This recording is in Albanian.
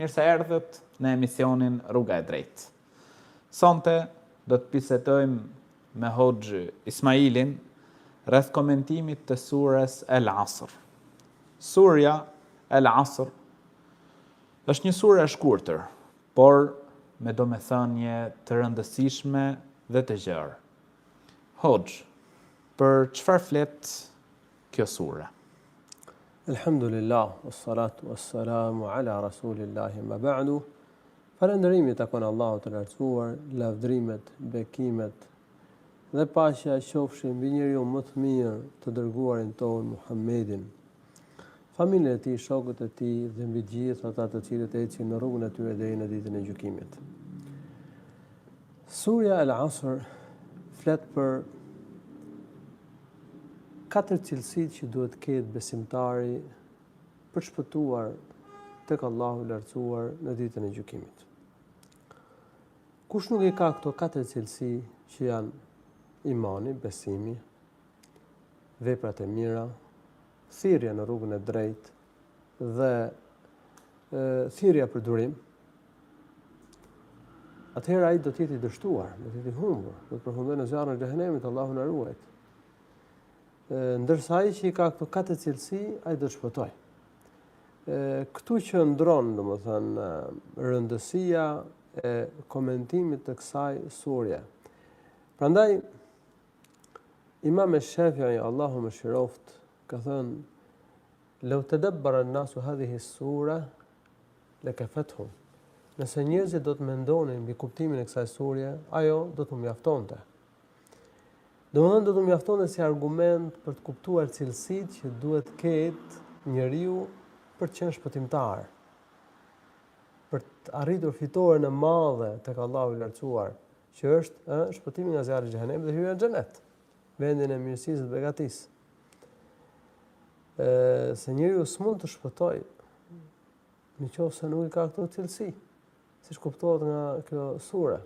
mirë se erdhët në emisionin Rruga e Drejtë. Sonte do të bisedojmë me Hoxh Ismailin rreth komentimit të surës El Asr. Surja El Asr është një surë e shkurtër, por me domethënie të rëndësishme dhe të gjerë. Hoxh, për çfarë flet kjo sure? Elhamdulillah, wassalatu wassalamu ala rasulillahi ma ba'du. Falënderimi takon Allahut të lartësuar, lavdrimet, bekimet dhe paqja qofshin mbi njeriu më të mirë të dërguarin ton Muhammedin, familjen e tij, shokët e tij dhe mbi gjithë ata të cilët ecin në rrugën e tyre deri në ditën e gjykimit. Surja El Asr flet për 4 cilësitë që duhet ketë besimtari për shpëtuar tek Allahu i lartësuar në ditën e gjykimit. Kush nuk i ka këto 4 cilësi që janë imani, besimi, veprat e mira, thirrja në rrugën e drejtë dhe thirrja për durim, atëherë ai do të jetë i dështuar, do të jetë i humbur, do të përfundojë në zjarrin e xhehenemit, Allahu na ruaj. Ndërsa ai që i ka këto 4 cilësi, ai do të shpëtojë. Këtu që ndron, domethënë, rëndësia e komentimit të kësaj surje. Prandaj Imam Shafi'i, Allahu mëshiroft, ka thënë: "Law tadabbara an-nasu hadhihi as-sura lakafatuhum." Nëse njerëzit do të mendonin mbi kuptimin e kësaj surje, ajo do t'u mjaftonte. Domethënë do t'u mjaftonte si argument për të kuptuar cilësitë që duhet ketë njeriu për të qenë shpëtimtar, për të arritur fitoren e madhe tek Allahu i lartësuar, që është shpëtimi nga zjarri i xhehenemit dhe hyrja në xhenet, vendin e mirësisë dhe begatisë. Se njeriu s'mund të shpëtojë nëse nuk i ka këto cilësi, siç kuptohet nga kjo sure.